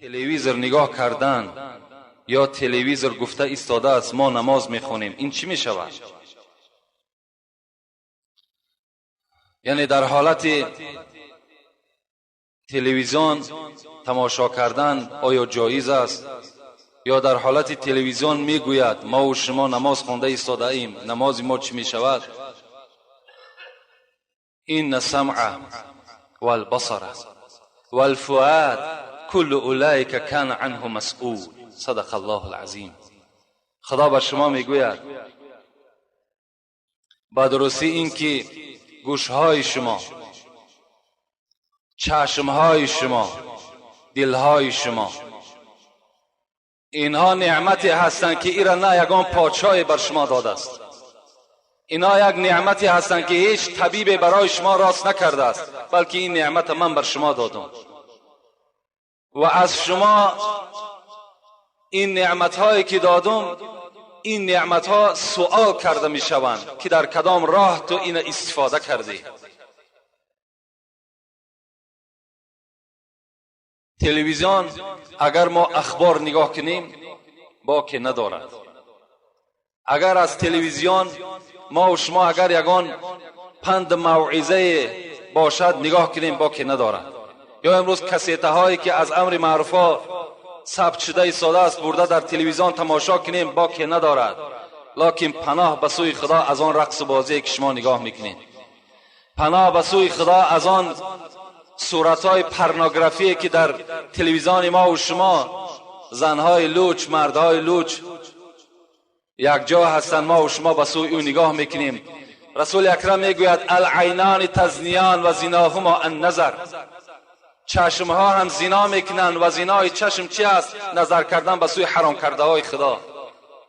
تلویزیون نگاه کردن یا تلویزیون گفته ایستاده است ما نماز میخونیم، این چی میشود؟ یعنی در حالت تلویزیون تماشا کردن آیا جایز است؟ یا در حالت تلویزیون میگوید ما و شما نماز خونده ایستاده ایم، نماز ما چی میشود؟ این السمع والبصر والفؤاد كل اولئک کان عنه مسئول. صدق الله العظیم. خدا به شما میگوید با درستی این که گوشهای شما، چشمهای شما، دلهای شما، اینها نعمتی هستند که ایرا نه یگان پادشاهی بر شما داده است. اینا یک نعمتی هستند که هیچ طبیب برای شما راست نکرده است، بلکه این نعمت من بر شما دادم و از شما این نعمت‌هایی که دادم، این نعمت‌ها سوال کرده می‌شوند که در کدام راه تو این استفاده کردی. تلویزیون اگر ما اخبار نگاه کنیم باکی ندارد. اگر از تلویزیون ما و شما اگر یگان پند موعظه باشد نگاه کنیم باکی ندارد. یا امروز کسیته هایی که از امر معروفا ثبت شده ایستاده است برده در تلویزیون تماشا کنیم باکی ندارد. لکن پناه به سوی خدا از آن رقص بازی که شما نگاه میکنید، پناه به سوی خدا از آن صورتهای پورنوگرافی که در تلویزیون ما و شما، زنهای لوچ، مردهای لوچ یک جا هستند، ما و شما به سوی او نگاه میکنیم. رسول اکرم میگوید العینان تزنیان و زناهما النظر. چشمها هم زنا میکنند و زنای چشم چی است؟ نظر کردن به سوی حرام کرده های خدا.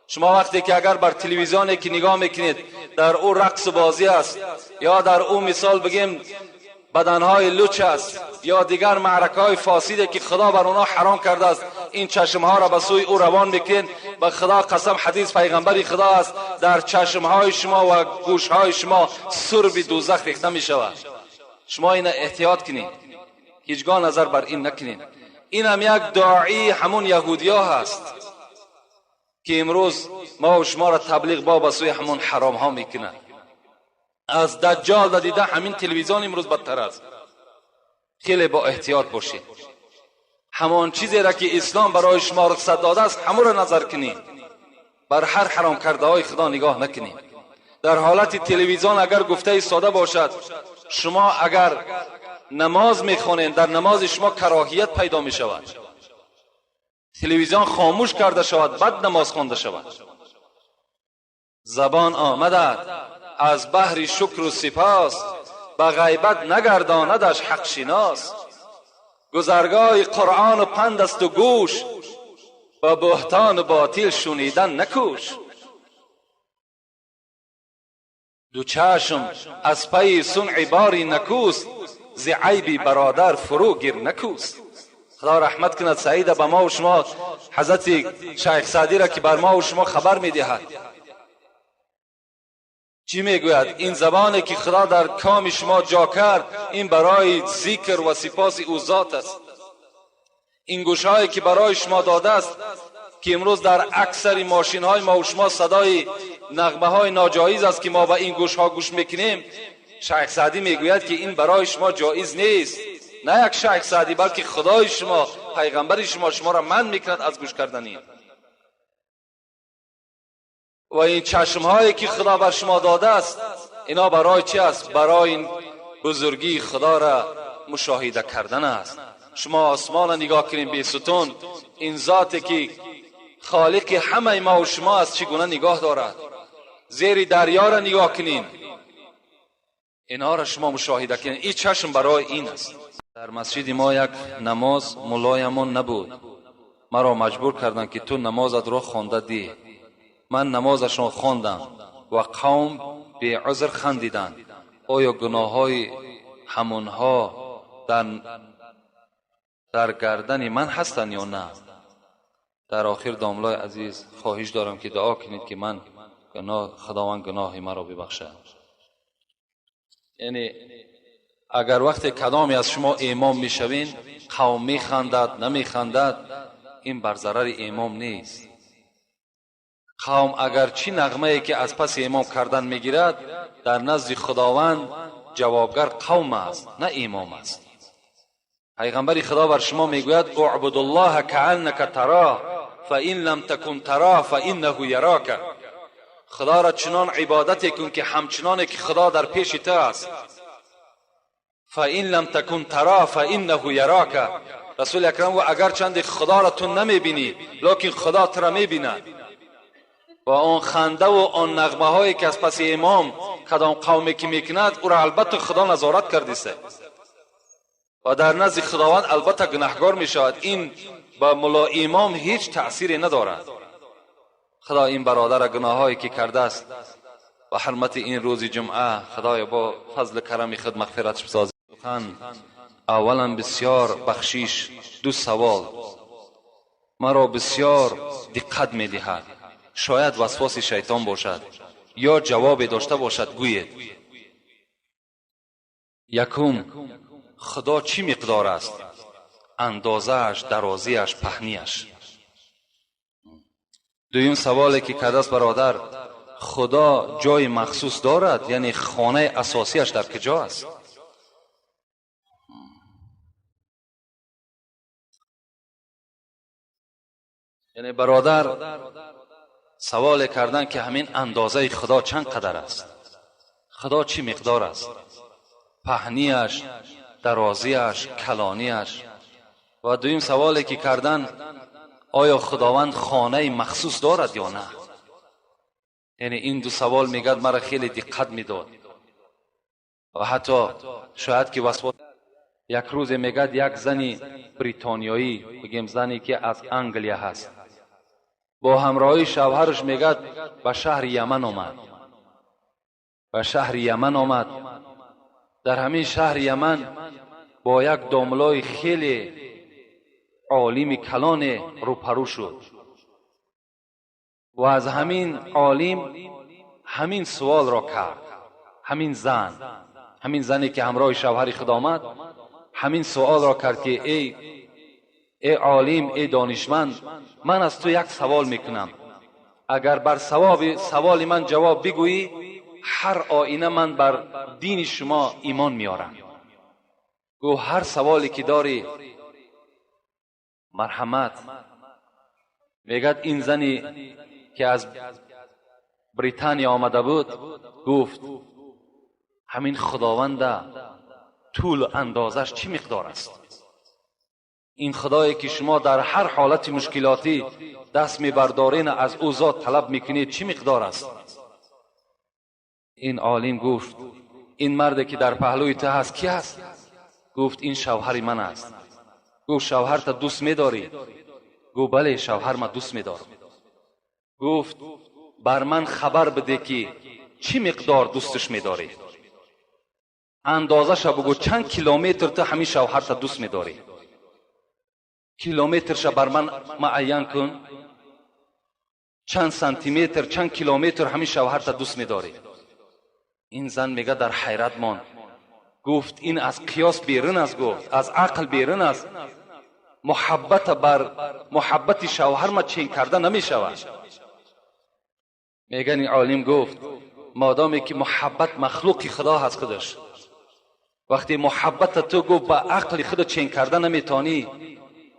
شما وقتی که اگر بر تلویزیونی که نگاه میکنید در او رقص بازی است، یا در او مثال بگیم بدنهای لوچ است، یا دیگر معرکه های فاسده که خدا بر اونا حرام کرده است، این چشمها را به سوی او روان میکنید. به خدا قسم حدیث پیغمبری خدا است در چشمهای شما و گوشهای شما سرب دوزخ ریخته میشود. شما این احتیاط کنید، هیچگاه نظر بر این نکنید. این هم یک داعی همون یهودیا هست که امروز ما و شما را تبلیغ با سوی همون حرام ها میکنند. از دجال دیده همین تلویزیون امروز بدتر است. خیلی با احتیاط باشید. همان چیزی را که اسلام برای شما رخصت داده است همون را نظر کنید، بر هر حرام کرده های خدا نگاه نکنید. در حالت تلویزیون اگر گفته ایستاده باشد، شما اگر نماز میخوانید در نماز شما کراهیت پیدا میشود، تلویزیون خاموش کرده شود بعد نماز خوانده شود. زبان آمده از بحر شکر و سپاس، به غیبت نگرداندش حق شناس. گذرگاه قرآن و پند است و گوش، با بهتان و باطل شنیدن نکوش. دو چشم از پی صنع باری نکوست، ز عیبی برادر فرو گیر نکوست. خدا رحمت کند سعید به ما و شما حضرت شیخ سعدی را که بر ما و شما خبر میدهد. چی میگوید؟ این زبانی که خدا در کام شما جا کرد این برای ذکر و سپاس او ذات است. این گوشهایی که برای شما داده است که امروز در اکثر ماشین های ما و شما صدای نغمه های ناجایز است که ما با این گوش ها گوش میکنیم، شیخ سعدی میگوید که این برای شما جایز نیست. نه یک شیخ سعدی بلکه خدای شما، پیغمبر شما را منع میکند از گوش کردن این. و این چشم هایی که خدا بر شما داده است اینا برای چی است؟ برای این بزرگی خدا را مشاهده کردن است. شما آسمان را نگاه کنید بی ستون، این ذاتی که خالق همه ما و شما است چگونه نگاه دارد. زیر دریا را نگاه کنید، اینا را شما مشاهده کنید. این چشم برای این است. در مسجد ما یک نماز ملایمون نبود، مرا مجبور کردن که تو نمازت رو خوانده دی. من نمازشون خواندم و قوم به عذر خندیدند. آیا گناه های همونها در گردن من هستن یا نه؟ در آخر داملای عزیز خواهش دارم که دعا کنید که من خداوند گناه مرا ببخشد. یعنی اگر وقت کدامی از شما امام میشوین قوم میخندد نمیخندد، این بر ضرر امام نیست. قوم اگر چی نغمه‌ای که از پس امام کردن میگیرد، در نزد خداوند جوابگر قوم است نه امام است. پیغمبر خدا بر شما میگوید اعبد الله کانک تراه فان لم تکن تراه فانه یراک. خدا را چنان عبادت کن که همچنان که خدا در پیش تو است. فان لم تکن تراه فانه یراک. رسول اکرم و اگر چند خدا را تو نمیبینی لیکن خدا تو را میبیند. و آن خنده و آن نغمه هایی که از پس امام کدام قومی که میکند او را البته خدا نظارت کردیسه و در نزد خداوند البته گناهکار میشود. این با ملا امام هیچ تأثیری ندارد. خدا این برادر گناهایی که کرده است و حرمت این روز جمعه خدای با فضل کرم خود مغفرت بسازد. اولا بسیار بخشش دو سوال مرا بسیار دقت میدهد. شاید وسواس شیطان باشد یا جواب داشته باشد. گویید یکم خدا چی مقدار است؟ اندازه‌اش، درازیش، پهنیش. دویم سوالی که کرده است برادر، خدا جای مخصوص دارد؟ یعنی خانه اساسیش در کجا است؟ یعنی برادر سوال کردن که همین اندازه خدا چند قدر است؟ خدا چی مقدار است؟ پهنیش، درازیش، کلانیش. و دویم سوالی که کردن آیا خداوند خانه مخصوص دارد یا نه؟ یعنی این دو سوال میگد مرا خیلی دقت میداد و حتی شاید که وسواس. یک روز میگد یک زنی بریتانیایی، بگیم زنی که از انگلیا هست، با همراهی شوهرش میگد به شهر یمن آمد. به شهر یمن آمد. در همین شهر یمن با یک داملای خیلی عالم کلان روپرو شد و از همین عالم همین سوال را کرد. همین زنی که همراه شوهر خود آمد همین سوال را کرد که ای عالم، ای دانشمند، من از تو یک سوال میکنم. اگر بر سوال من جواب بگویی هر آینه من بر دین شما ایمان میارم. گو هر سوالی که داری مرحمت. میگد این زنی که از بریتانیا آمده بود گفت همین خداوند طول اندازش چی مقدار است؟ این خدایی که شما در هر حالت مشکلاتی دست میبردارین از او ذات طلب میکنید چی مقدار است؟ این عالم گفت این مرد که در پهلوی تو هست کی است؟ گفت این شوهر من است. گفت شوهرت دوست میداری؟ گفت بله شوهر من دوست میدارم. گفت بر من خبر بده که چی مقدار دوستش میداری؟ اندازش بگو چند کیلومتر تو همین شوهرت دوست میداری؟ کیلومترش بر من معین کن. چند سانتی متر، چند کیلومتر همین شوهرت دوست میداری؟ این زن میگه در حیرت ماند. گفت این از قیاس بیرون است. گفت از عقل بیرون است. محبت شوهر ما چین کرده نمیشود. میگه این عالم گفت مادامی که محبت مخلوق خدا هست خودش، وقتی محبت تو گفت با عقل خود چین کرده نمیتانی،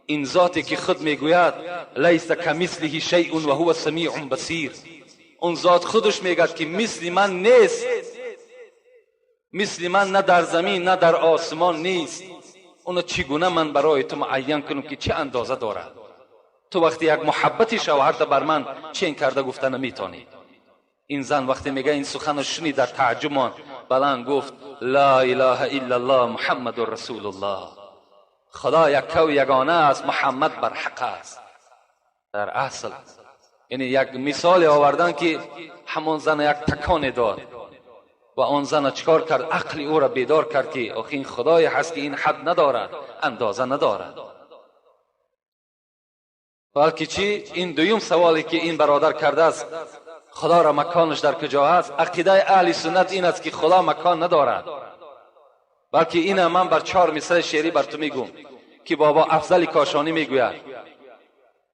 این ذاتی که خود میگوید لیس کمثله شیء و هو السمیع البصیر، اون ذات خودش میگه که مثل من نیست، مثل من نه در زمین نه در آسمان نیست. اونو چگونه من برای تو معین کنم که چه اندازه دارد؟ تو وقتی یک محبتی شوهرت بر من چین کرده گفته نمیتانی. این زن وقتی میگه این سخن شنید در تعجب ماند، بلند گفت لا اله الا الله محمد رسول الله. خدا یک و یگانه است، محمد بر حق است. در اصل یعنی یک مثال آوردن که همون زن یک تکان داد و آن زن چیکار کرد؟ عقل او را بیدار کرد که آخه این خدای هست که این حد ندارد، اندازه ندارد. بلکه چی؟ این دویم سوالی که این برادر کرده است، خدا را مکانش در کجا است؟ عقیده اهل سنت این است که خدا مکان ندارد. بلکه این من بر 4 مصرع شعری بر تو میگم که بابا افضل کاشانی میگوید: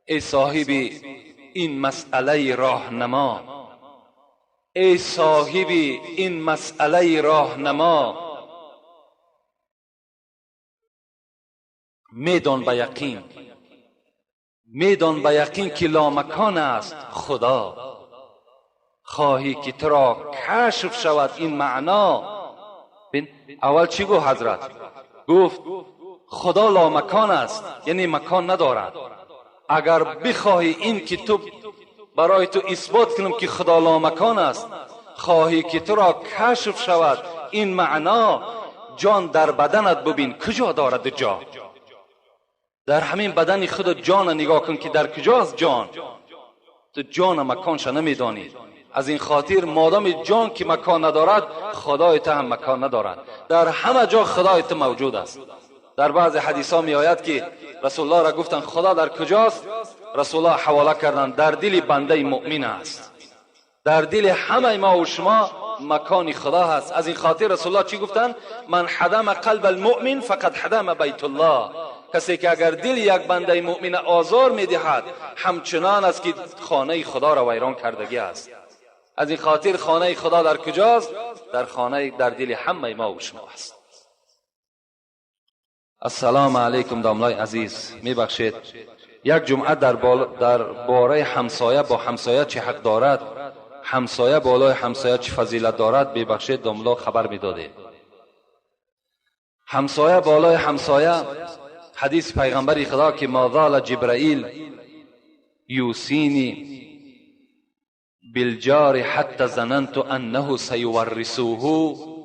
ای صاحب این مسئله راهنما، ای صاحب این مسئله راهنما، میدان به یقین، میدان به یقین که لامکان است خدا. خواهی که تو را کشف شود این معنا. اول چی گفت حضرت؟ گفت خدا لامکان است، یعنی مکان ندارد. اگر بخواهی این که تو برای تو اثبات کنم که خدا لامکان است، خواهی که تو را کشف شود این معنا، جان در بدنت ببین کجا دارد جا. در همین بدن خود جان نگاه کن که در کجاست جان. تو جان مکانش نمیدانی. از این خاطر مادام جان که مکان ندارد، خدای تو هم مکان ندارد. در همه جا خدای تو موجود است. در بعض حدیث ها می آید که رسول الله را گفتن خدا در کجاست؟ رسول الله حواله کردن در دل بنده مؤمن است. در دل همه ما و شما مکان خدا هست. از این خاطر رسول الله چی گفتن؟ من حدم قلب المؤمن فقد حدم بیت الله. کسی که اگر دل یک بنده مؤمن آزار میدهد، همچنان است که خانه خدا را ویران کردگی است. از این خاطر خانه خدا در کجاست؟ در دل همه ما و شما است. السلام علیکم داملای عزیز، میبخشید یک جمعه در باره همسایه با همسایه چه حق دارد، همسایه بالای همسایه چه فضیلت دارد، ببخشید داملا خبر میداده. همسایه بالای همسایه، حدیث پیغمبر خدا که ما زال جبرائیل یوسینی بالجار حتی ظننت انه سیورثوه.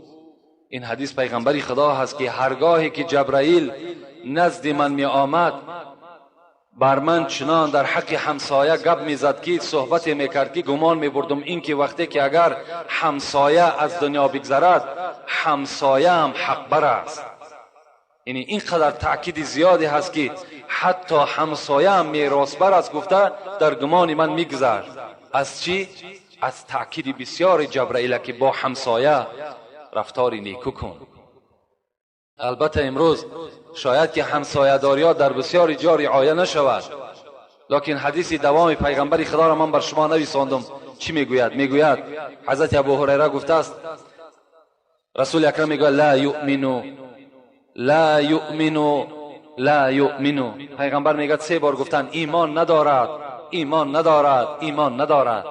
این حدیث پیغمبر خدا هست که هرگاهی که جبرائیل نزد من می آمد، بر من چنان در حق همسایه گپ میزد که صحبت میکرد که گمان میبردم این که وقتی که اگر همسایه از دنیا بگذرد، همسایه هم حق بر است. یعنی اینقدر تأکید زیادی هست که حتی همسایه هم میراث بر است گفته در گمان من میگذر. از چی؟ از تأکید بسیار جبرائیل که با همسایه رفتاری نیکو کن. البته امروز شاید که همسایه داری ها در بسیاری جا رعایت نشود، لکن حدیث دوام پیغمبر خدا را من بر شما نویساندم. چی میگوید؟ میگوید حضرت ابو هریره گفته است رسول اکرم میگوید لا یؤمنو لا یؤمنو لا یؤمنو. پیغمبر میگه 3 بار گفتن ایمان ندارد، ایمان ندارد، ایمان ندارد.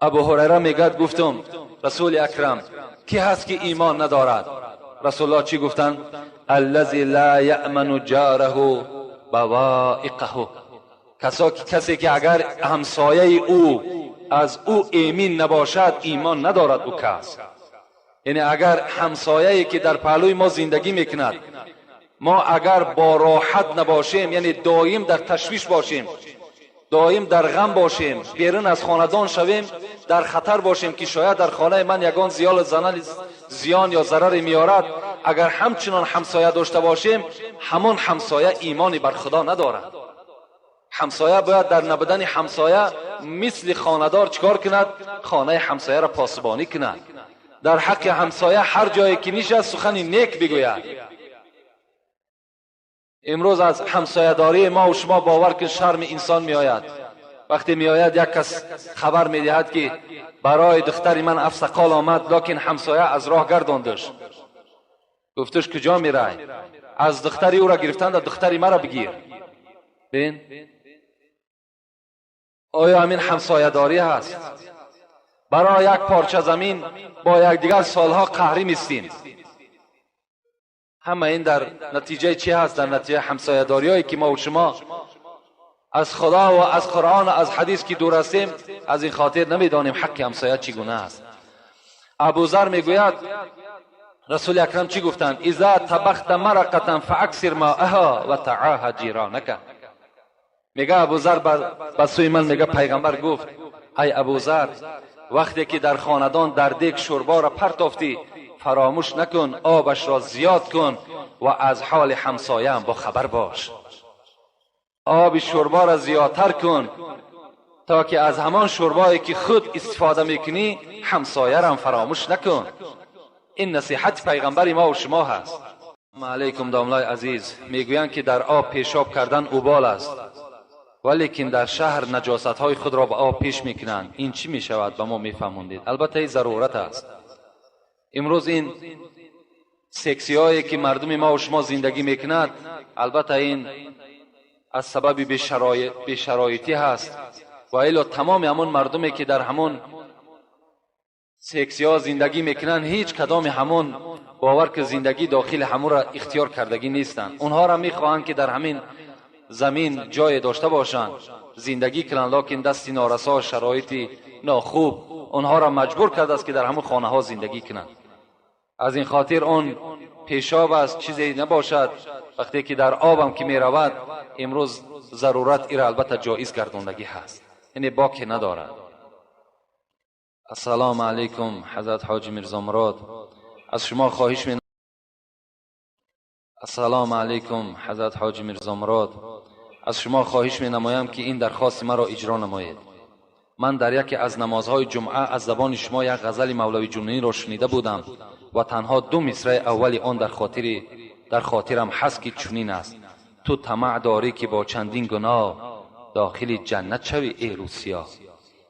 ابو هریره میگه گفتم رسول اکرم کی هست که ایمان ندارد؟ رسول الله چی گفتن؟ الذی لا یأمن جاره بوائقه. کسی که اگر همسایه او از او ایمن نباشد ایمان ندارد او کس. یعنی اگر همسایه‌ای که در پهلوی ما زندگی میکند، ما اگر با راحت نباشیم، یعنی دائم در تشویش باشیم، دائم در غم باشیم، بیرون از خاندان شویم، در خطر باشیم که شاید در خانه من یگان زیان یا ضرری میارد، اگر همچنان همسایه داشته باشیم، همون همسایه ایمانی بر خدا ندارد. همسایه باید در نبودن همسایه مثل خاندار چکار کند؟ خانه همسایه را پاسبانی کند. در حق همسایه هر جایی که میشه سخن نیک بگوید. امروز از همسایه داری ما و شما باور کن شرم انسان می آید. وقتی می آید یک کس خبر می دهد که برای دختری من افسقال آمد، لکن همسایه از راه گرداندش. گفتش کجا می رای؟ از دختری او را گرفتند، دختری مرا بگیر. بین آیا همین همسایه داری هست؟ برای یک پارچه زمین با یک دیگر سالها قهری میستیم. همه این در نتیجه چی هست؟ در نتیجه همسایه داری هایی که ما و شما از خدا و از قرآن و از حدیث که دور هستیم، از این خاطر نمیدانیم حق همسایه چگونه است. ابوذر میگوید رسول اکرم چی گفتند؟ اذا طبخت مرقه فاکثر ماءها و تعاهد جیرانک. میگه ابوذر به سوی من میگه پیغمبر گفت ای ابوذر، وقتی که در خاندان در دیگ شوربا را پرتافتی، فراموش نکن آبش را زیاد کن و از حال همسایه هم با خبر باش. آب شوربا را زیادتر کن تا که از همان شوربایی که خود استفاده میکنی همسایه را هم فراموش نکن. این نصیحت پیغمبر ما و شما هست. علیکم داملای عزیز، میگویند که در آب پیشاب کردن اوبال است، ولیکن در شهر نجاست های خود را به آب پیش میکنند. این چی میشود؟ به ما میفهموندید. البته این ضرورت است. امروز این سکسی هایی که مردم ما و شما زندگی میکند، البته این از سبب بی‌شرایطی هست، و الا تمام همون مردمی که در همون سکسی ها زندگی میکنن هیچ کدام همون باور که زندگی داخل همون را اختیار کردگی نیستند. اونها را میخواهند که در همین زمین جای داشته باشند، زندگی کنند، لکن دستی نارسا، شرایطی ناخوب اونها را مجبور کرده است که در همون خانه ها زندگی کنند. از این خاطر اون پیشاب است چیزی نباشد. وقتی که در آبم که می رود، امروز ضرورت ایره البته جایز گرداندگی هست، یعنی باکی ندارد. السلام علیکم حضرت حاجی میرزا مراد، از شما خواهش می السلام علیکم حضرت حاجی میرزا مراد، از شما خواهش می نمایم که این درخواست مرا اجرا نمایید. من در یکی از نمازهای جمعه از زبان شما یک غزل مولوی جنونی را شنیده بودم و تنها 2 مصرع اولی آن در خاطرم هست که چنین است: تو طمع داری که با چندین گناه داخل جنت شوی ای روسیا.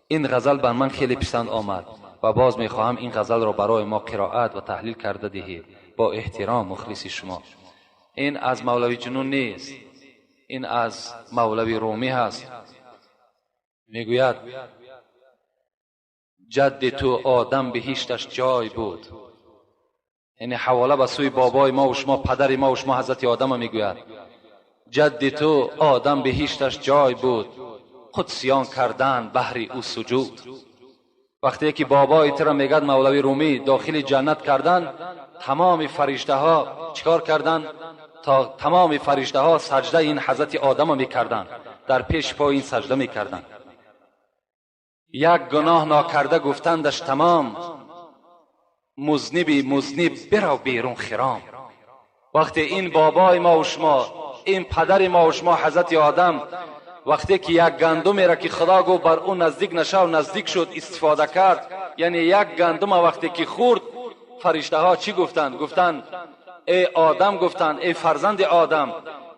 این غزل بر من خیلی پسند آمد و باز میخواهم این غزل را برای ما قرائت و تحلیل کرده دهید. با احترام، مخلص شما. این از مولوی جنون نیست، این از مولوی رومی هست. میگوید جد تو آدم بهشتش جای بود، یعنی حواله به سوی بابای ما و شما، پدر ما و شما حضرت آدم میگوید جد تو آدم بهشتش جای بود، قدسیان کردن بهر او سجود. وقتی که بابای تر میگد مولوی رومی داخل جنت کردن، تمام فرشته ها چیکار کردن؟ تا تمام فرشته ها سجده این حضرت آدم میکردن، در پیش پای این سجده میکردن. یک گناه ناکرده گفتندش تمام، مذنب برو بیرون خرام. وقتی این بابای ما و شما، این پدر ما و شما حضرت آدم، وقتی که یک گندمی را که خدا گفت بر اون نزدیک نشو نزدیک شد استفاده کرد، یعنی یک گندم وقتی که خورد، فرشته ها چی گفتند؟ گفتند ای آدم، گفتند ای فرزند آدم،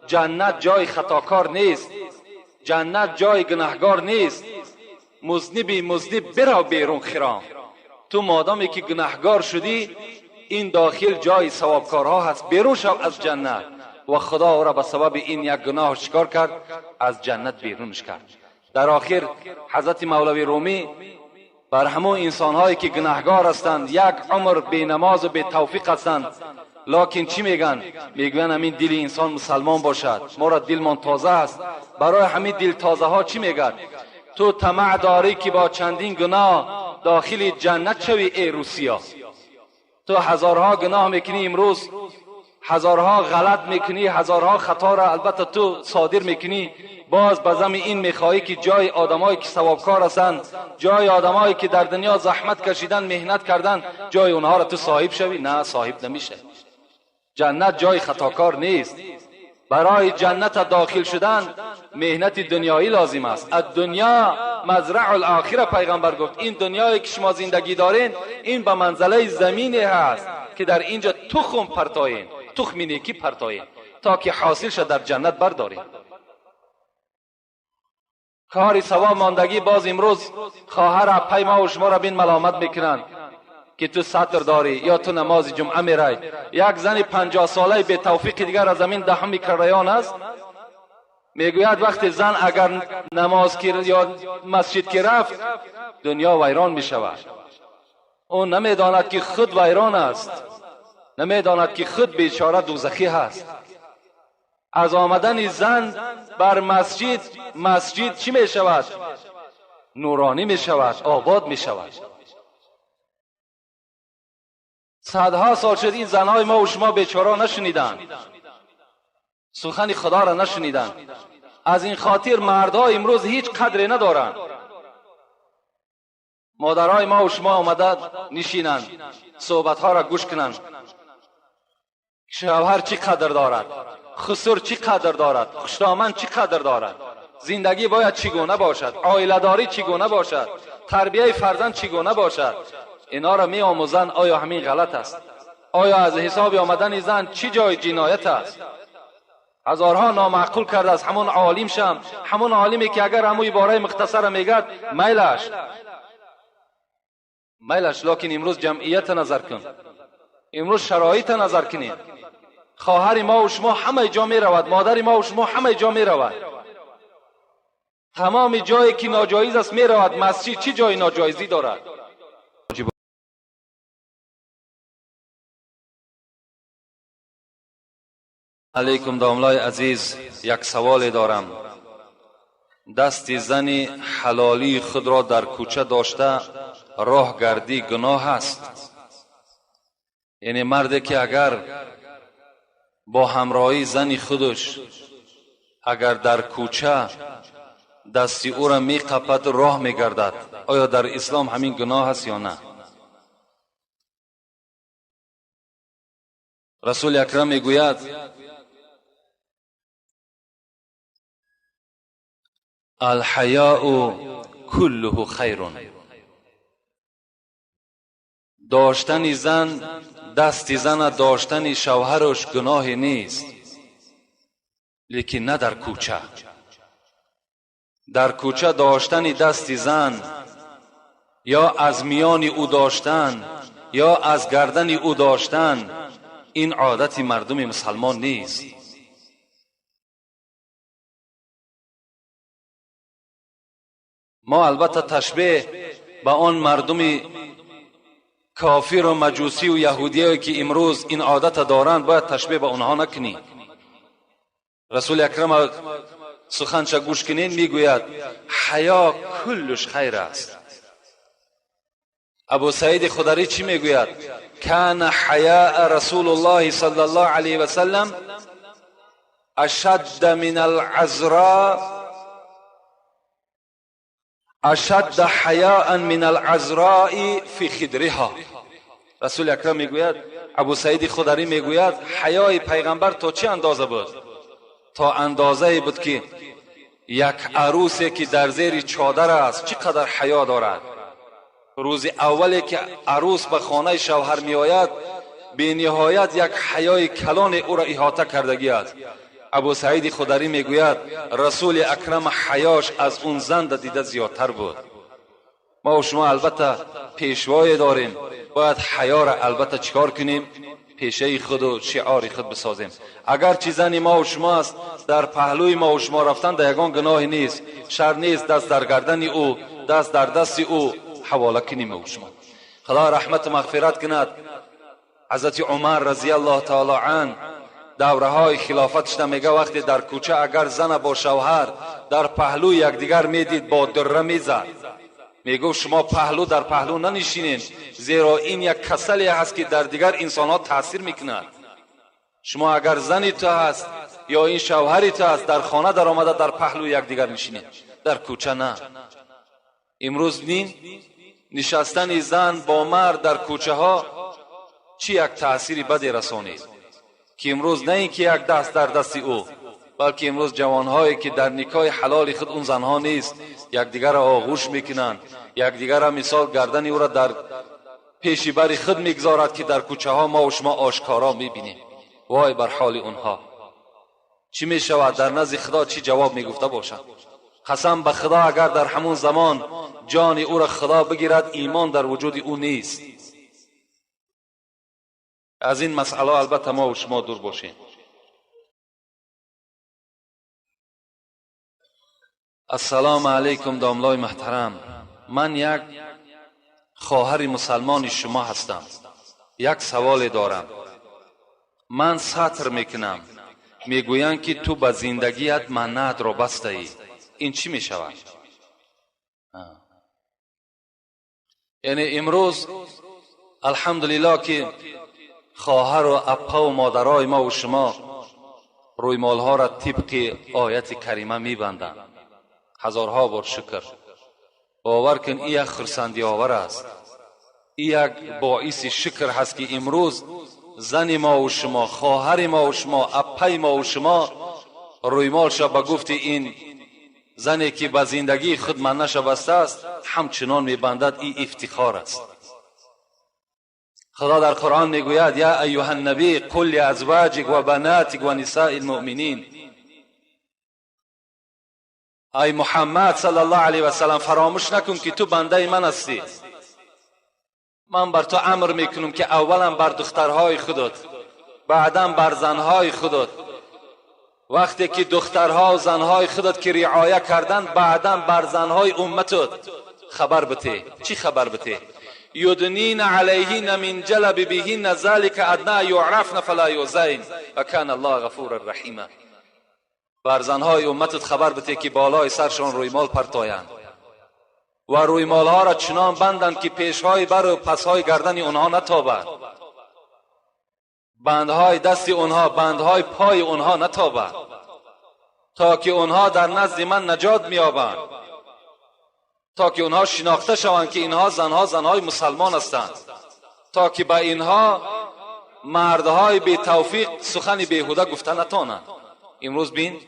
جنت جای خطاکار نیست، جنت جای گناهگار نیست، مذنب برو بیرون خرام. تو مادامی که گناهگار شدی، این داخل جای ثوابکارها هست، بیرون شو از جنت. و خدا او را به سبب این یک گناه چیکار کرد؟ از جنت بیرونش کرد. در آخر حضرت مولوی رومی بر همون انسان‌هایی که گناهگار هستند، یک عمر بی نماز و بی توفیق هستند، لکن چی میگن؟ میگن همین دل انسان مسلمان باشد، ما را دلمان تازه است. برای همین دل تازه ها چی میگن؟ تو طمع داری که با چندین گناه داخل جنت شوی ای روسیا. تو هزارها گناه میکنی امروز، هزارها غلط میکنی، هزارها خطا را البته تو صادر میکنی، باز بزم این میخواهی که جای آدمایی که ثوابکار هستند، جای آدمایی که در دنیا زحمت کشیدن، مهنت کردن، جای اونها را تو صاحب شوی. نه، صاحب نمیشه. جنت جای خطاکار نیست. برای جنت داخل شدن مهنت دنیایی لازم است. الدنیا مزرع الاخره، پیغمبر گفت این دنیایی که شما زندگی دارین، این به منزله زمینی هست که در اینجا تخم پرتایین، تخم نیکی پرتایین تا که حاصل شد در جنت بردارین. کاری ثواب ماندگی باز امروز خواهر پای ما و شما را بین ملامت میکنن که تو سطر داری یا تو نماز جمعه میرای. یک زن 50 ساله به توفیق دیگر از زمین دهم کریان است، میگوید وقتی زن اگر نماز یا مسجد کی رفت، دنیا ویران میشود. اون نمیداند که خود ویران است، نمیداند که خود بیچاره دوزخی هست. از آمدن زن بر مسجد چی میشود؟ نورانی میشود، آباد میشود. صدها سال شد این زنهای ما و شما بیچاره نشنیدن، سخن خدا را نشنیدن. از این خاطر مردها امروز هیچ قدری ندارن. مادرای ما و شما آمده نشینند، صحبتها را گوش کنند. شوهر چی قدر دارد، خسر چی قدر دارد، خوشدامن چی قدر دارد، زندگی باید چگونه باشد، عائله داری چگونه باشد، تربیه فرزند چگونه باشد. اینا را می آموزند. آیا همین غلط است؟ آیا از حساب آمدن زن چی جای جنایت است؟ هزارها نامعقول کرده است. همون عالم شم، همون عالمی که اگر همون عباره مختصر میگد میلش، لکن امروز جمعیت نظر کن، امروز شرایط نظر کنید. خواهر ما و شما همه جا می رود، مادر ما و شما همه جا می رود، تمام جایی که ناجایز است می رود. مسجد چی جای ناجایزی دارد؟ علیکم داملای عزیز، یک سوال دارم. دست زنی حلالی خود را در کوچه داشته راه گردی گناه است؟ یعنی مردی که اگر با همراهی زنی خودش اگر در کوچه دستی او را می قپد راه می گردد، آیا در اسلام همین گناه است یا نه؟ رسول اکرم می گوید الحیاء کله خیر. داشتن زن، دست زن داشتن شوهرش گناه نیست، لیکن نه در کوچه. در کوچه داشتن دست زن یا از میان او داشتن یا از گردن او داشتن، این عادت مردم مسلمان نیست. ما البته تشبیه به آن مردم کافر و مجوسی و یهودی که امروز این عادت دارند باید تشبیه به آنها نکنیم. رسول اکرم سخنش گوش کنین میگوید حیا کلش خیر است. ابو سعید خدری چی میگوید؟ کان حیاء رسول الله صلی الله علیه و سلم اشد من العذراء، اشد حیاء من العذراء فی خدرها. رسول اکرم میگوید، ابو سعید خدری میگوید حیای پیغمبر تا چه اندازه بود؟ تا اندازه بود که یک عروسی که در زیر چادر است چقدر حیا دارد. روز اولی که عروس به خانه شوهر می آید به نهایت یک حیای کلان او را احاطه کردگی است. ابو سعید خدری میگوید رسول اکرم حیاش از اون زن دیده زیادتر بود. ما و شما البته پیشوای داریم، باید حیا را البته چیکار کنیم؟ پیشه خود و شعار خود بسازیم. اگر چی زن ما و شما است، در پهلوی ما و شما رفتن در یگان گناه نیست، شر نیست دست در گردن او، دست در دست او حواله کنیم ما و شما. خدا رحمت مغفرت کند. حضرت عمر رضی الله تعالی عنه دوره های خلافتش میگه وقتی در کوچه اگر زن با شوهر در پهلو یکدیگر میدید با دره میزد، میگو شما پهلو در پهلو ننشینین، زیرا این یک کسلی هست که در دیگر انسان ها تاثیر میکند. شما اگر زنی تو هست یا این شوهری تو هست در خانه در آمده در پهلو یکدیگر نشینید، در کوچه نه. امروز نشستن زن با مرد در کوچه ها چی یک تأثیری بدی رسانید که امروز نه اینکه یک دست در دست او، بلکه امروز جوانهایی که در نکاح حلال خود اون زنها نیست یکدیگر را آغوش میکنند، یکدیگر را مثال گردن او را در پیش بر خود میگذارد که در کوچه ها ما و شما آشکارا میبینیم. وای بر حال اونها. چی میشود در نزد خدا چی جواب میگفته باشد؟ قسم به خدا اگر در همون زمان جان او را خدا بگیرد ایمان در وجود او نیست. از این مسئله البته ما و شما دور باشیم. السلام علیکم داملای محترم، من یک خواهر مسلمان شما هستم. یک سوال دارم. من سطر میکنم، میگویند که تو به زندگیت منت را بسته ای، این چی میشود؟ یعنی امروز الحمدلله که خواهر و اپا و مادرای ما و شما روی مالها را طبق آیت کریمه میبندند. هزارها بار شکر. باور کن این یک خرسندی آور است، این یک باعث شکر هست که امروز زن ما و شما، خواهر ما و شما، اپای ما و شما روی مالش به گفت این زنی که به زندگی خود منش بسته است همچنان میبندد. این افتخار است. خدا در قرآن میگوید یا ایها النبی قل لازواجک و بناتک و نساء المؤمنین، ای محمد صلی الله علیه و سلم فراموش نکن که تو بنده من هستی. من بر تو امر میکنم که اولا بر دخترهای خودت، بعدا بر زنهای خودت. وقتی که دخترها و زنهای خودت که رعایت کردن، بعدا بر زنهای امتت خبر بده. چی خبر بده؟ یدنین علیهن من جلبیبهن ذلک ادنی یعرفن فلا یؤذین و کان الله غفورا رحیما. بر زنهای امتت خبر بده که بالای سرشان رویمال پرتایند و رویمال ها را چنان بندند که پیشهای بر و پسهای گردن اونها نتابد، بندهای دست اونها، بندهای پای اونها نتابد، تا که اونها در نزد من نجات میابند، تا که اونها شناخته شوند که اینها زنهای مسلمان هستند، تا که به اینها مردهای بی توفیق سخن بیهوده گفته نتانند. امروز بین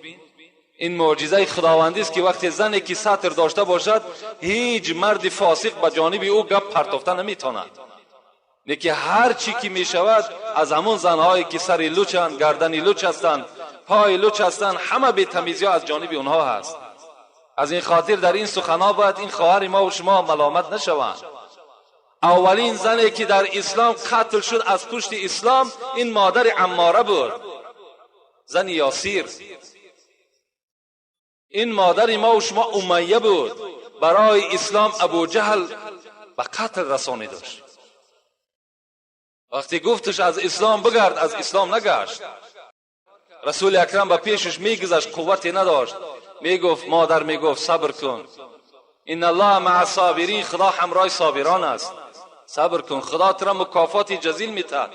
این معجزه خداوندی است که وقتی زنی که ساتر داشته باشد، هیچ مرد فاسق به جانب او گپ پرتافته نمیتواند. لیکن هر چی که می شود از همون زنهایی که سر لوچند، گردنی لوچ هستند، پای لوچ هستند، همه بی تمیزی از جانب اونها هست. از این خاطر در این سخنها باید این خواهر ما و شما ملامت نشوند. اولین زنی که در اسلام قتل شد از پشت اسلام این مادر عماره بود، زن یاسیر. این مادر ما و شما امیه بود، برای اسلام ابو جهل به قتل رسانیدش. وقتی گفتش از اسلام بگرد، از اسلام نگشت. رسول اکرم به پیشش میگذشت، قوتی نداشت، میگفت مادر میگفت صبر کن، ان الله مع الصابرین، خدا همراه صابران است، صبر کن، خدا ترا مکافات جزیل میدهد.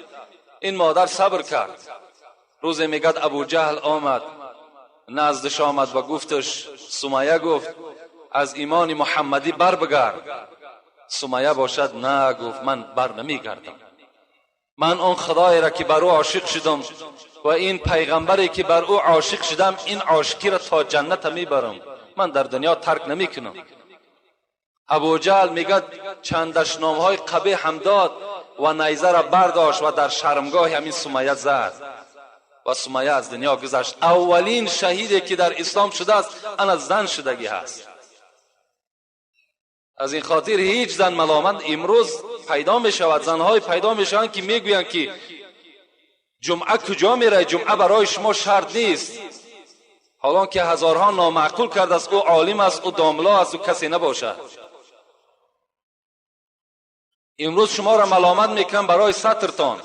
این مادر صبر کرد. روز میگد ابو جهل آمد نزدش، آمد و گفتش، سمیه گفت از ایمان محمدی بر بگرد. سمیه باشد نه، گفت من بر نمیگردم. من اون خدایی را که بر او عاشق شدم و این پیغمبری که بر او عاشق شدم، این عاشقی را تا جنت میبرم، من در دنیا ترک نمیکنم. ابو جهل میگه چند دشنامهای قبیح هم داد و نیزه را برداشت و در شرمگاه همین سمیه زد و سمیه از دنیا گذشت. اولین شهیدی که در اسلام شده است انا زن شدگی هست. از این خاطر هیچ زن ملامت امروز پیدا می شود، زنهای پیدا می شوند که میگویند که جمعه کجا میره، جمعه برای شما شرط نیست، حالان که هزارها نامعقول کرده است او عالم است، او داملا است، او کسی نباشد. امروز شما را ملامت میکنن برای سترتان،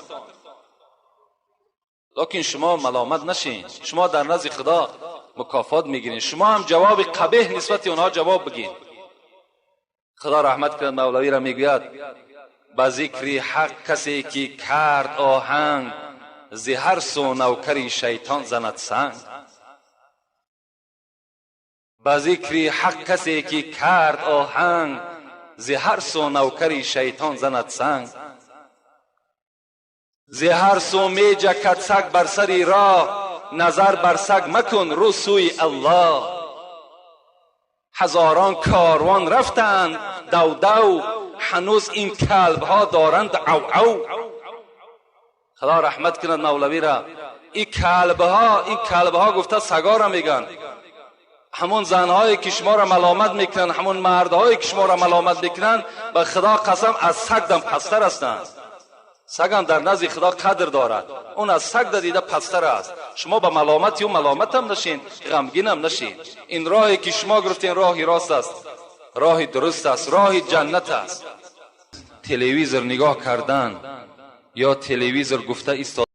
لیکن شما ملامت نشین، شما در نزد خدا مکافات میگیرین. شما هم جواب قبیح نسبت اونها جواب بگین. خدا رحمت کنه، مولوی را میگوید با ذکر حق کسی که کرد آهنگ، ز هر سو نوکری شیطان زند سنگ. با ذکر حق کسی که کرد آهنگ، ز هر سو نوکری شیطان زند سنگ. ز هر سو می جکد سگ بر سری راه، نظر بر سگ مکن رو سوی الله. هزاران کاروان رفتند دو دو، هنوز این کلب ها دارند او او. خدا رحمت کند مولوی را. این کلب ها گفته سگا را میگن. همون زنهایی که شما را ملامت میکنن، همون مردهایی که شما را ملامت میکنن، به خدا قسم از سگ دم پستر هستند. سگ هم در نزد خدا قدر دارد، اون از سگ دیده پستر است. شما به ملامت هم نشین، غمگین هم نشین. این راهی که شما گرفتین راهی راست است، راهی درست است، راهی جنت است. تلویزیون نگاه کردن یا تلویزیون گفته ایستاد